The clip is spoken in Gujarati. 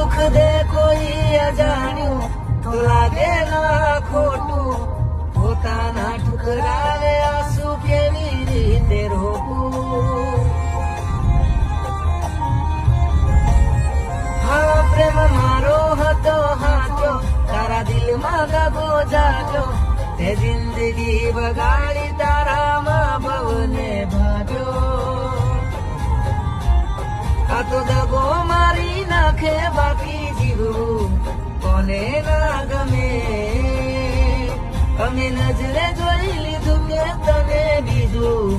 દુઃખ દે કોઈ અજાણ્યું તો લાગે ના ખોટું, પોતાના ઠુકરાવે આંસુ કેવી રીતે રોકવું. હા પ્રેમ મારો હતો હાચો, તારા દિલમાં ગગો જાગ્યો, તે જિંદગી બગાડી તારા મા ભવને ભાગ્યો. આ તો દગો મારી નાખે બાકી જીવવું કોને ના ગમે. અમે નજરે જોઈ લીધું કે તને બીજું